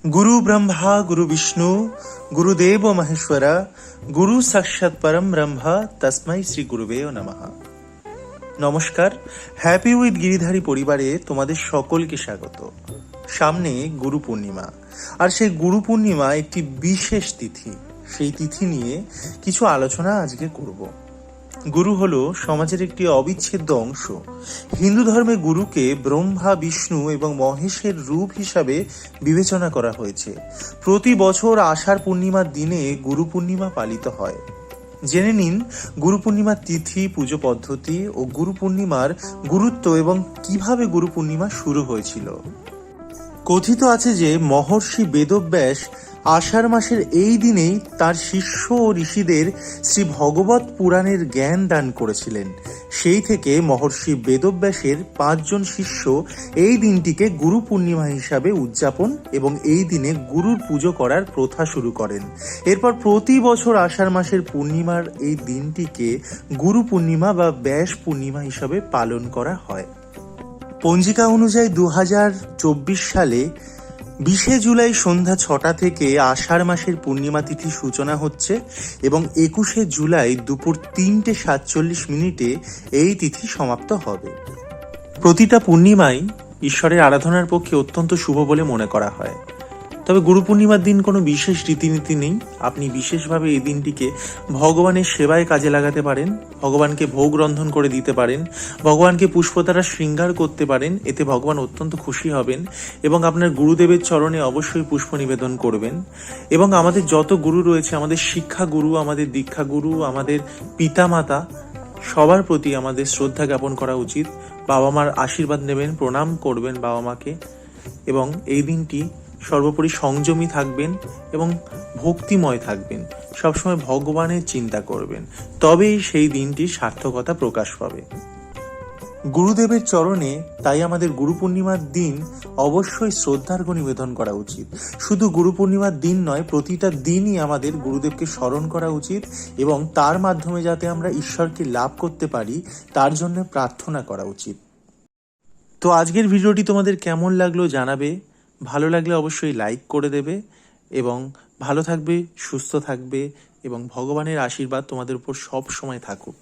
गुरु ब्रह्मा गुरु विष्णु गुरुदेव महेश्वर गुरु साक्षाৎ परम ब्रह्म तस्मै শ্রী গুরুবে নমঃ। নমস্কার, হ্যাপি উইথ গিরিধারী পরিবারে তোমাদের সকলকে স্বাগত। সামনে গুরু পূর্ণিমা, আর সেই গুরু পূর্ণিমা একটি বিশেষ তিথি। সেই তিথি নিয়ে কিছু আলোচনা আজকে করব। গুরু হলো সমাজের একটি অবিচ্ছেদ্য অংশ। হিন্দু ধর্মে গুরুকে ব্রহ্মা, বিষ্ণু এবং মহেশের রূপ হিসাবে বিবেচনা করা হয়েছে। প্রতি বছর আষাঢ় পূর্ণিমার দিনে গুরু পূর্ণিমা পালিত হয়। জেনে নিন গুরু পূর্ণিমার তিথি, পুজো পদ্ধতি ও গুরু পূর্ণিমার গুরুত্ব এবং কিভাবে গুরু পূর্ণিমা শুরু হয়েছিল। কথিত আছে যে মহর্ষি বেদব্যাস আষাঢ় মাসের এই দিনেই তার শিষ্য ও ঋষিদের শ্রী ভগবত পুরাণের জ্ঞান দান করেছিলেন। সেই থেকে মহর্ষি বেদব্যাসের 5 জন শিষ্য এই দিনটিকে গুরু পূর্ণিমা হিসাবে উদযাপন এবং এই দিনে গুরুর পুজো করার প্রথা শুরু করেন। এরপর প্রতি বছর আষাঢ় মাসের পূর্ণিমার এই দিনটিকে গুরু পূর্ণিমা বা ব্যাস পূর্ণিমা হিসাবে পালন করা হয়। পঞ্জিকা অনুযায়ী 2024 সালে 20 জুলাই সন্ধ্যা 6টা থেকে আষাঢ় মাসের পূর্ণিমা তিথি সূচনা হচ্ছে এবং 21 জুলাই দুপুর 3:47 এই তিথি সমাপ্ত হবে। প্রতিটা পূর্ণিমাই ঈশ্বরের আরাধনার পক্ষে অত্যন্ত শুভ বলে মনে করা হয়। তবে গুরু পূর্ণিমার দিন কোনো বিশেষ রীতিনীতি নেই। আপনি বিশেষভাবে এই দিনটিকে ভগবানের সেবায় কাজে লাগাতে পারেন, ভগবানকে ভোগ রন্ধন করে দিতে পারেন, ভগবানকে পুষ্প দ্বারা শৃঙ্গার করতে পারেন। এতে ভগবান অত্যন্ত খুশি হবেন এবং আপনার গুরুদেবের চরণে অবশ্যই পুষ্প নিবেদন করবেন। এবং আমাদের যত গুরু রয়েছে, আমাদের শিক্ষা গুরু, আমাদের দীক্ষা গুরু, আমাদের পিতামাতা, সবার প্রতি আমাদের শ্রদ্ধা জ্ঞাপন করা উচিত। বাবা মার আশীর্বাদ নেবেন, প্রণাম করবেন বাবা মাকে, এবং এই দিনটি সর্বোপরি সংযমী থাকবেন এবং ভক্তিময় থাকবেন। সবসময় ভগবানের চিন্তা করবেন, তবেই সেই দিনটি সার্থকতা প্রকাশ পাবে। গুরুদেবের চরণে তাই আমাদের গুরু পূর্ণিমার দিন অবশ্যই শ্রদ্ধার্ঘ্য নিবেদন করা উচিত। শুধু গুরু পূর্ণিমার দিন নয়, প্রতিটা দিনই আমাদের গুরুদেবকে স্মরণ করা উচিত এবং তার মাধ্যমে যাতে আমরা ঈশ্বরকে লাভ করতে পারি তার জন্য প্রার্থনা করা উচিত। তো আজকের ভিডিওটি তোমাদের কেমন লাগলো জানাবে। ভালো লাগলে অবশ্যই লাইক করে দেবে এবং ভালো থাকবে, সুস্থ থাকবে এবং ভগবানের আশীর্বাদ তোমাদের উপর সব সময় থাকুক।